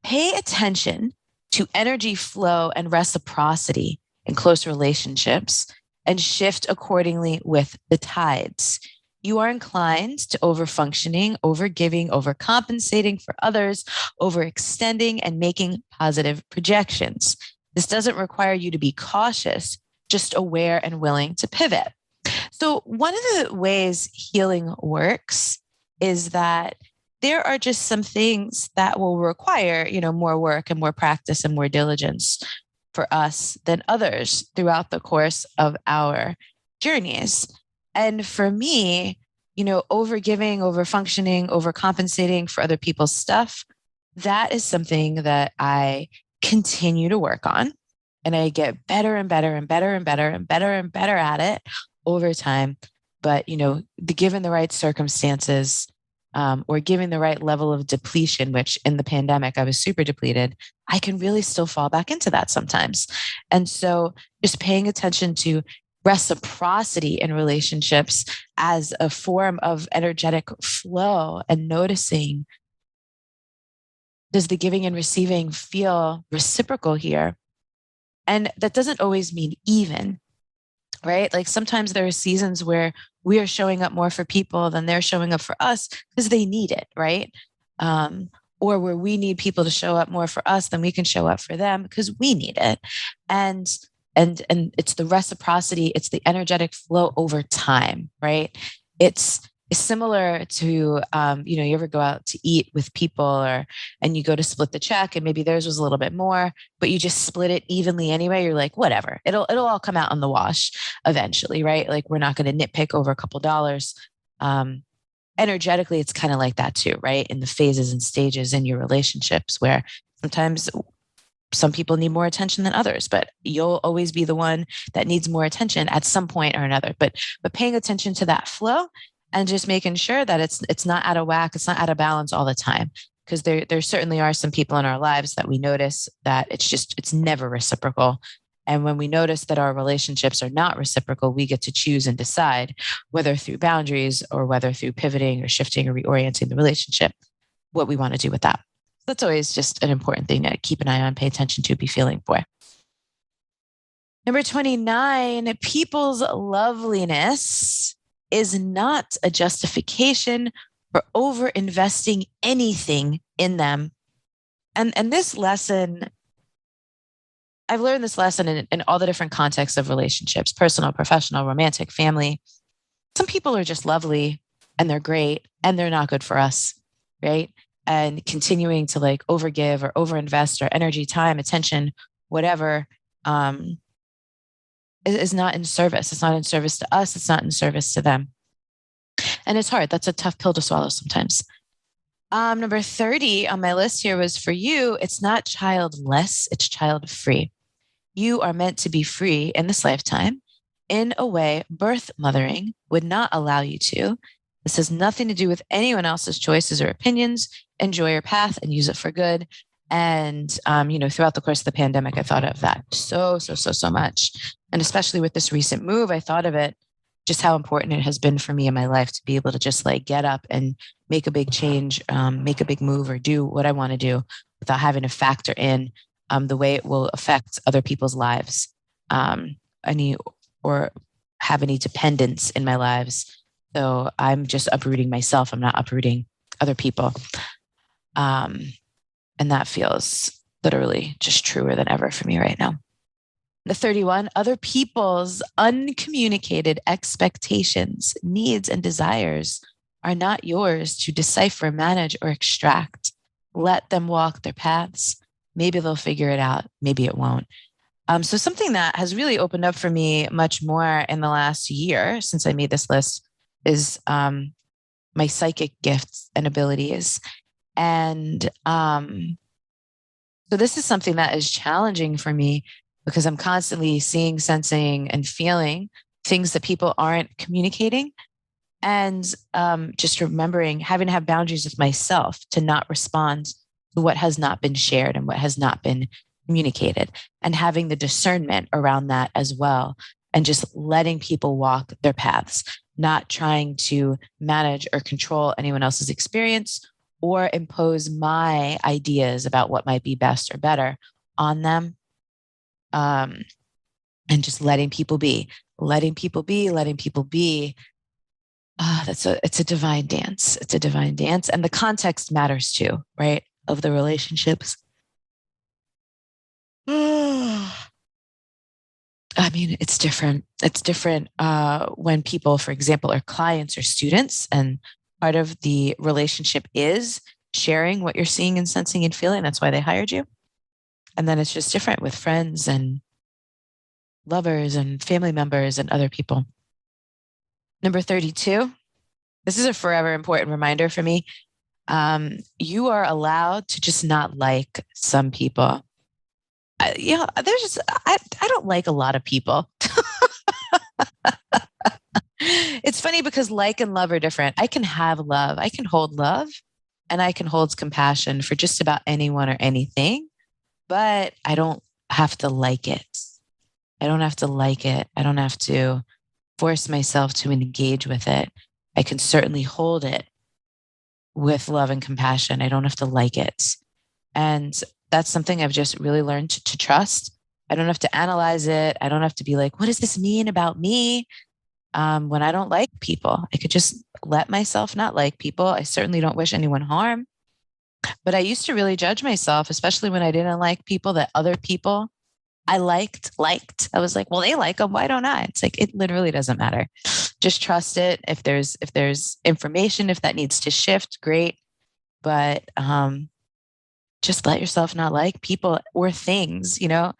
pay attention to energy flow and reciprocity in close relationships and shift accordingly with the tides. You are inclined to overfunctioning, overgiving, overcompensating for others, overextending, and making positive projections. This doesn't require you to be cautious, just aware and willing to pivot. So, one of the ways healing works is that there are just some things that will require, more work and more practice and more diligence for us than others throughout the course of our journeys. And for me, overgiving, overfunctioning, overcompensating for other people's stuff, that is something that I continue to work on. And I get better and better and better and better and better and better at it over time. But, given the right circumstances, or given the right level of depletion, which in the pandemic, I was super depleted, I can really still fall back into that sometimes. And so just paying attention to reciprocity in relationships as a form of energetic flow and noticing, does the giving and receiving feel reciprocal here? And that doesn't always mean even, right? Like sometimes there are seasons where we are showing up more for people than they're showing up for us because they need it, right? Or where we need people to show up more for us than we can show up for them because we need it. And it's the reciprocity, it's the energetic flow over time, right? It's similar to you ever go out to eat with people and you go to split the check and maybe theirs was a little bit more, but you just split it evenly anyway. You're like, whatever, it'll all come out on the wash eventually, right? Like we're not going to nitpick over a couple dollars. Energetically, it's kind of like that too, right? In the phases and stages in your relationships where sometimes some people need more attention than others, but you'll always be the one that needs more attention at some point or another. But paying attention to that flow and just making sure that it's not out of whack, it's not out of balance all the time. Because there certainly are some people in our lives that we notice that it's never reciprocal. And when we notice that our relationships are not reciprocal, we get to choose and decide whether through boundaries or whether through pivoting or shifting or reorienting the relationship, what we want to do with that. That's always just an important thing to keep an eye on, pay attention to, be feeling for. Number 29, people's loveliness is not a justification for over investing anything in them. And this lesson, I've learned this lesson in all the different contexts of relationships, personal, professional, romantic, family. Some people are just lovely and they're great and they're not good for us, right? And continuing to like overgive or overinvest our energy, time, attention, whatever, is not in service. It's not in service to us. It's not in service to them. And it's hard. That's a tough pill to swallow sometimes. Number 30 on my list here was for you. It's not childless, it's child free. You are meant to be free in this lifetime in a way birth mothering would not allow you to. This has nothing to do with anyone else's choices or opinions. Enjoy your path and use it for good. And, throughout the course of the pandemic, I thought of that so much. And especially with this recent move, I thought of it just how important it has been for me in my life to be able to just like get up and make a big change, make a big move, or do what I want to do without having to factor in the way it will affect other people's lives, any or have any dependence in my lives. So I'm just uprooting myself. I'm not uprooting other people. And that feels literally just truer than ever for me right now. The 31, other people's uncommunicated expectations, needs, and desires are not yours to decipher, manage, or extract. Let them walk their paths. Maybe they'll figure it out. Maybe it won't. So something that has really opened up for me much more in the last year since I made this list is my psychic gifts and abilities. And so this is something that is challenging for me because I'm constantly seeing, sensing, and feeling things that people aren't communicating. And just remembering having to have boundaries with myself to not respond to what has not been shared and what has not been communicated, and having the discernment around that as well. And just letting people walk their paths, not trying to manage or control anyone else's experience or impose my ideas about what might be best or better on them. And just letting people be, letting people be, letting people be. It's a divine dance. It's a divine dance. And the context matters too, right? Of the relationships. I mean, it's different. It's different when people, for example, are clients or students, and part of the relationship is sharing what you're seeing and sensing and feeling. That's why they hired you. And then it's just different with friends and lovers and family members and other people. Number 32. This is a forever important reminder for me. You are allowed to just not like some people. There's just, I don't like a lot of people. It's funny because like and love are different. I can have love, I can hold love, and I can hold compassion for just about anyone or anything, but I don't have to like it. I don't have to like it. I don't have to force myself to engage with it. I can certainly hold it with love and compassion. I don't have to like it. And that's something I've just really learned to trust. I don't have to analyze it. I don't have to be like, what does this mean about me? When I don't like people, I could just let myself not like people. I certainly don't wish anyone harm. But I used to really judge myself, especially when I didn't like people that other people I liked. I was like, well, they like them. Why don't I? It's like, it literally doesn't matter. Just trust it. If there's information, if that needs to shift, great. But just let yourself not like people or things, you know.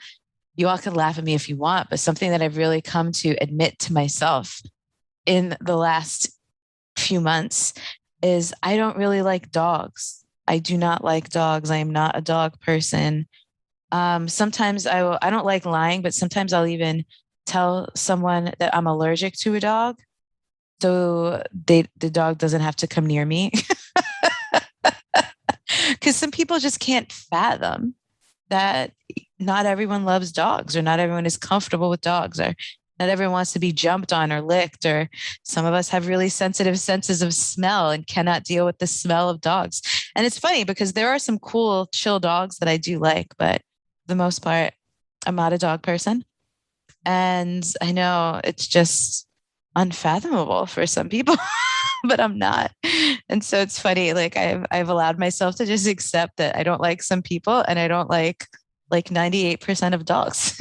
You all can laugh at me if you want, but something that I've really come to admit to myself in the last few months is I don't really like dogs. I do not like dogs. I am not a dog person. Sometimes I don't like lying, but sometimes I'll even tell someone that I'm allergic to a dog. So the dog doesn't have to come near me. Because some people just can't fathom that not everyone loves dogs, or not everyone is comfortable with dogs, or not everyone wants to be jumped on or licked, or some of us have really sensitive senses of smell and cannot deal with the smell of dogs. And it's funny because there are some cool, chill dogs that I do like, but for the most part, I'm not a dog person. And I know it's just unfathomable for some people, but I'm not. And so it's funny, like I've allowed myself to just accept that I don't like some people and I don't like 98% of dogs.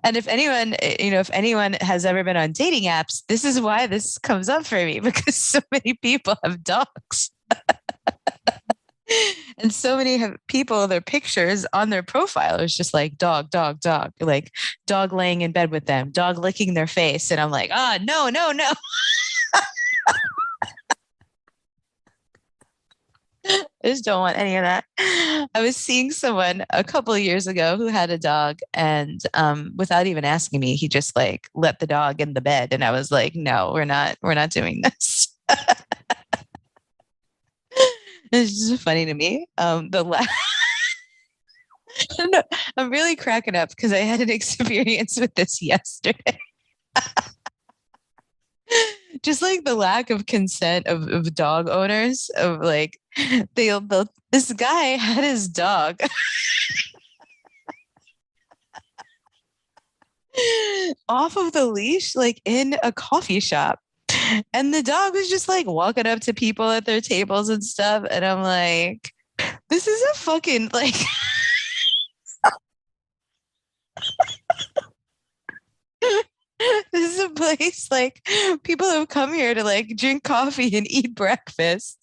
And if anyone, if anyone has ever been on dating apps, this is why this comes up for me, because so many people have dogs. And so many have people, their pictures on their profile is just like dog, dog, dog, like dog laying in bed with them, dog licking their face. And I'm like, no, no, no. I just don't want any of that. I was seeing someone a couple of years ago who had a dog, and without even asking me, he just like let the dog in the bed, and I was like, "No, we're not doing this." It's just funny to me. I'm really cracking up because I had an experience with this yesterday. Just like the lack of consent of dog owners of like they'll this guy had his dog off of the leash like in a coffee shop. And the dog was just like walking up to people at their tables and stuff. And I'm like, this is a fucking like this is a place like people have come here to like drink coffee and eat breakfast,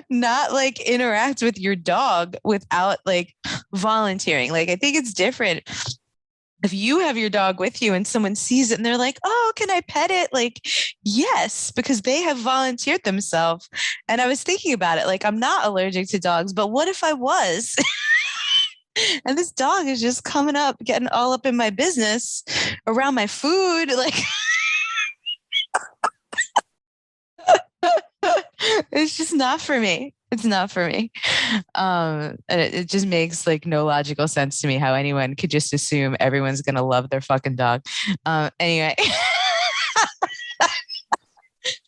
not like interact with your dog without like volunteering. Like I think it's different if you have your dog with you and someone sees it and they're like, oh, can I pet it? Like, yes, because they have volunteered themselves. And I was thinking about it, like, I'm not allergic to dogs, but what if I was? And this dog is just coming up, getting all up in my business around my food. Like, it's just not for me. It's not for me. And it just makes like no logical sense to me how anyone could just assume everyone's going to love their fucking dog. Anyway,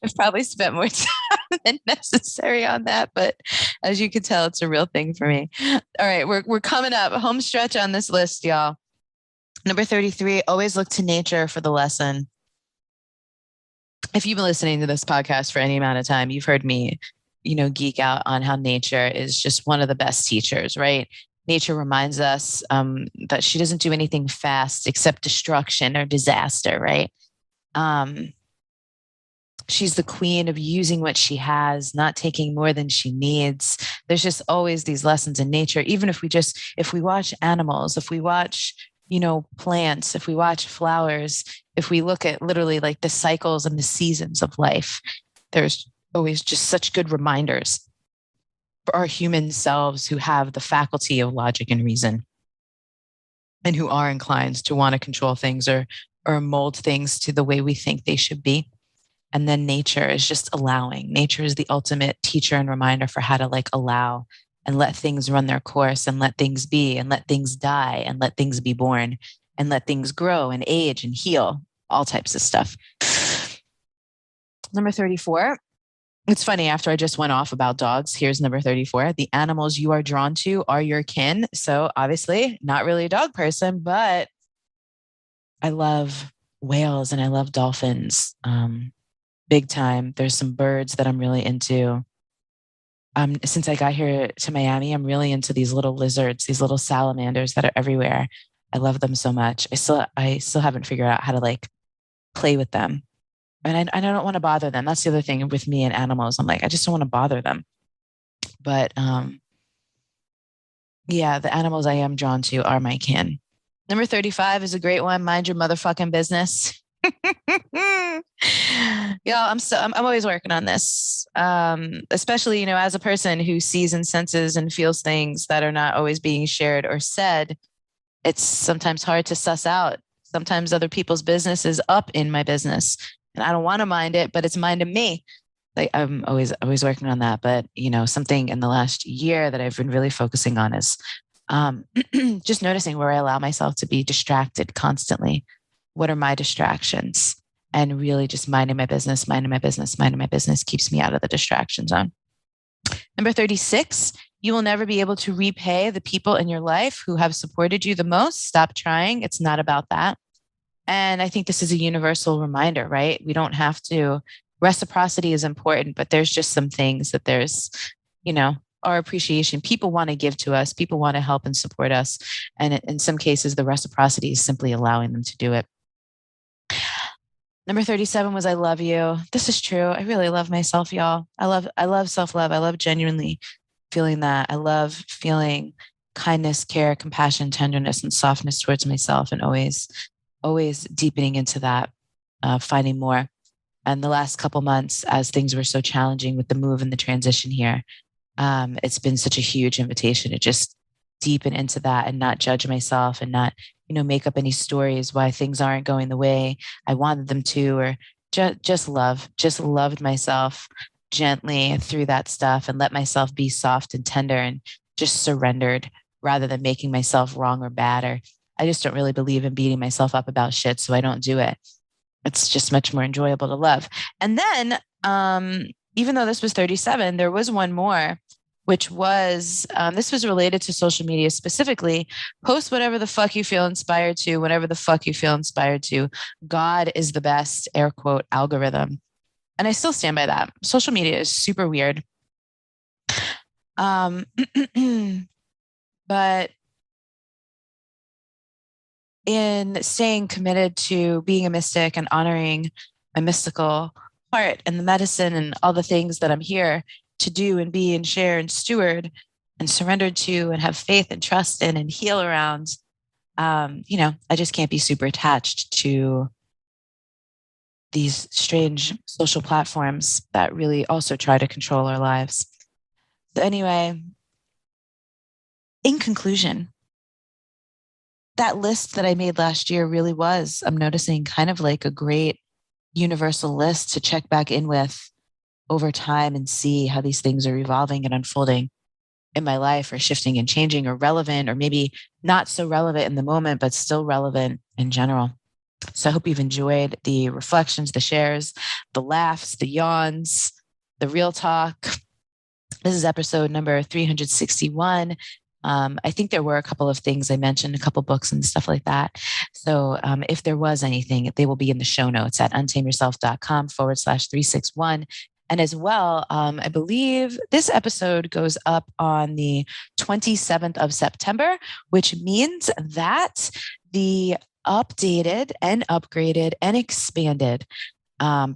I've probably spent more time than necessary on that, but as you can tell, it's a real thing for me. All right, we're coming up home stretch on this list, y'all. Number 33, always look to nature for the lesson. If you've been listening to this podcast for any amount of time, you've heard me, geek out on how nature is just one of the best teachers, right? Nature reminds us that she doesn't do anything fast except destruction or disaster, right? She's the queen of using what she has, not taking more than she needs. There's just always these lessons in nature. Even if we watch animals, if we watch, plants, if we watch flowers, if we look at literally like the cycles and the seasons of life, there's always just such good reminders for our human selves who have the faculty of logic and reason and who are inclined to want to control things or mold things to the way we think they should be. And then nature is just allowing. Nature is the ultimate teacher and reminder for how to like allow and let things run their course and let things be and let things die and let things be born and let things grow and age and heal, all types of stuff. Number 34. It's funny, after I just went off about dogs, here's number 34. The animals you are drawn to are your kin. So obviously not really a dog person, but I love whales and I love dolphins. Big time. There's some birds that I'm really into. Since I got here to Miami, I'm really into these little lizards, these little salamanders that are everywhere. I love them so much. I still haven't figured out how to like play with them. And I don't want to bother them. That's the other thing with me and animals. I'm like, I just don't want to bother them. But yeah, the animals I am drawn to are my kin. Number 35 is a great one. Mind your motherfucking business. Yeah, I'm always working on this. Especially, as a person who sees and senses and feels things that are not always being shared or said, it's sometimes hard to suss out. Sometimes other people's business is up in my business. And I don't want to mind it, but it's minding me. Like I'm always working on that. But something in the last year that I've been really focusing on is just noticing where I allow myself to be distracted constantly. What are my distractions? And really just minding my business keeps me out of the distraction zone. Number 36, you will never be able to repay the people in your life who have supported you the most. Stop trying. It's not about that. And I think this is a universal reminder, right? We don't have to, reciprocity is important, but there's just some things that there's, our appreciation. People want to give to us. People want to help and support us. And in some cases, the reciprocity is simply allowing them to do it. Number 37 was I love you. This is true. I really love myself, y'all. I love self-love. I love genuinely feeling that. I love feeling kindness, care, compassion, tenderness, and softness towards myself, and always deepening into that, finding more. And the last couple months, as things were so challenging with the move and the transition here, it's been such a huge invitation to just deepen into that and not judge myself and not, make up any stories why things aren't going the way I wanted them to, or just loved myself gently through that stuff and let myself be soft and tender and just surrendered rather than making myself wrong or bad. Or I just don't really believe in beating myself up about shit, so I don't do it. It's just much more enjoyable to love. And then, even though this was 37, there was one more, which was this was related to social media specifically. Post whatever the fuck you feel inspired to, whenever the fuck you feel inspired to. God is the best, air quote, algorithm. And I still stand by that. Social media is super weird. But in staying committed to being a mystic and honoring my mystical heart and the medicine and all the things that I'm here to do and be and share and steward and surrender to and have faith and trust in and heal around, I just can't be super attached to these strange social platforms that really also try to control our lives. So, anyway, in conclusion, that list that I made last year really was, I'm noticing, kind of like a great universal list to check back in with over time and see how these things are evolving and unfolding in my life, or shifting and changing, or relevant, or maybe not so relevant in the moment, but still relevant in general. So I hope you've enjoyed the reflections, the shares, the laughs, the yawns, the real talk. This is episode number 361. I think there were a couple of things I mentioned, a couple books and stuff like that. So if there was anything, they will be in the show notes at untameyourself.com/361. And as well, I believe this episode goes up on the 27th of September, which means that the updated and upgraded and expanded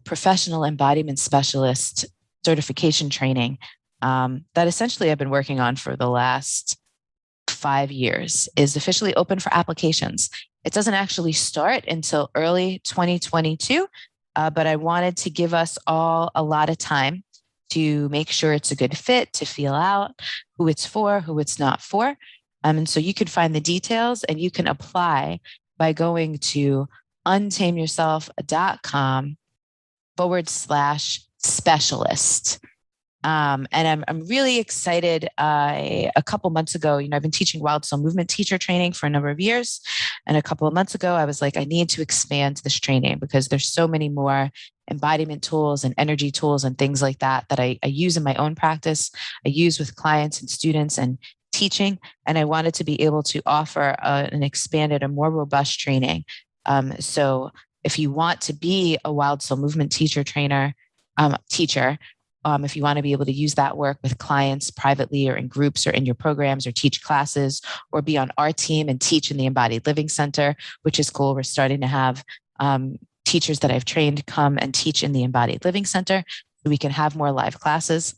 professional embodiment specialist certification training that essentially I've been working on for the last 5 years is officially open for applications. It doesn't actually start until early 2022, but I wanted to give us all a lot of time to make sure it's a good fit, to feel out who it's for, who it's not for. And so you can find the details and you can apply by going to untameyourself.com/specialist. And I'm really excited. A couple months ago, I've been teaching Wild Soul Movement teacher training for a number of years. And a couple of months ago, I was like, I need to expand this training because there's so many more embodiment tools and energy tools and things like that that I use in my own practice. I use with clients and students and teaching. And I wanted to be able to offer an expanded, a more robust training. So if you want to be a Wild Soul Movement teacher, if you want to be able to use that work with clients privately or in groups or in your programs or teach classes or be on our team and teach in the Embodied Living Center, which is cool. We're starting to have teachers that I've trained come and teach in the Embodied Living Center so we can have more live classes.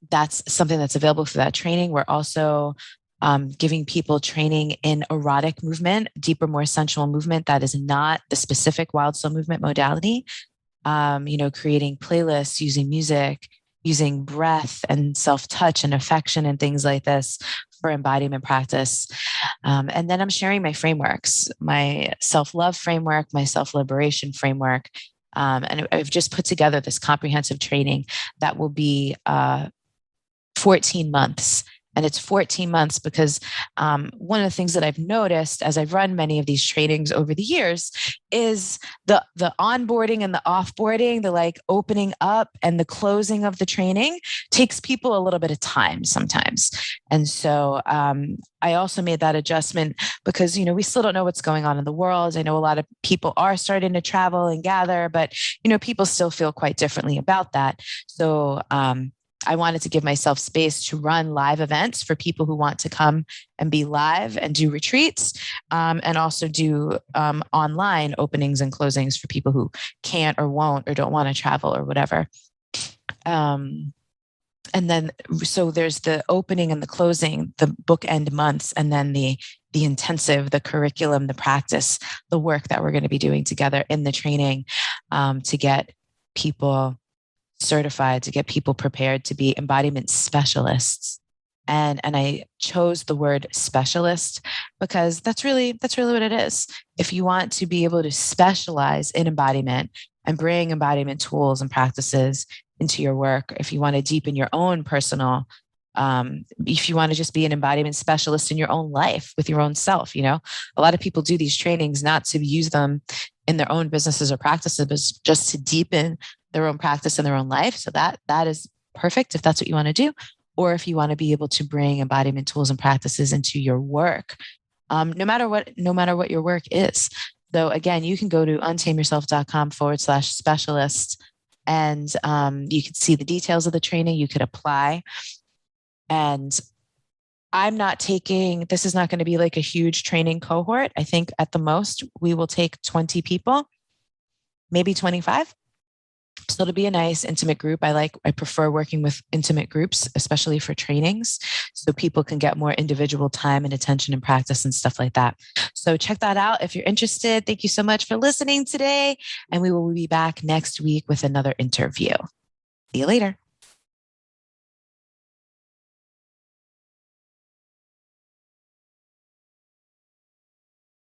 That's something that's available for that training. We're also giving people training in erotic movement, deeper, more sensual movement that is not the specific Wild Soul Movement modality. Creating playlists, using music, using breath and self-touch and affection and things like this for embodiment practice. And then I'm sharing my frameworks, my self-love framework, my self-liberation framework. And I've just put together this comprehensive training that will be 14 months. And it's 14 months because one of the things that I've noticed as I've run many of these trainings over the years is the onboarding and the offboarding, the like opening up and the closing of the training takes people a little bit of time sometimes. And so I also made that adjustment because, we still don't know what's going on in the world. I know a lot of people are starting to travel and gather, but, people still feel quite differently about that. So, I wanted to give myself space to run live events for people who want to come and be live and do retreats, and also do online openings and closings for people who can't or won't or don't want to travel or whatever. And then, so there's the opening and the closing, the bookend months, and then the intensive, the curriculum, the practice, the work that we're going to be doing together in the training to get people certified, to get people prepared to be embodiment specialists. And I chose the word specialist because that's really what it is. If you want to be able to specialize in embodiment and bring embodiment tools and practices into your work, if you want to deepen your own personal If you want to just be an embodiment specialist in your own life with your own self, a lot of people do these trainings not to use them in their own businesses or practices, but just to deepen their own practice in their own life. So that is perfect if that's what you want to do. Or if you want to be able to bring embodiment tools and practices into your work, no matter what your work is. So again, you can go to untameyourself.com/specialist, and you can see the details of the training. You could apply. And this is not going to be like a huge training cohort. I think at the most we will take 20 people, maybe 25. So it'll be a nice intimate group. I prefer working with intimate groups, especially for trainings, so people can get more individual time and attention and practice and stuff like that. So check that out if you're interested. Thank you so much for listening today. And we will be back next week with another interview. See you later.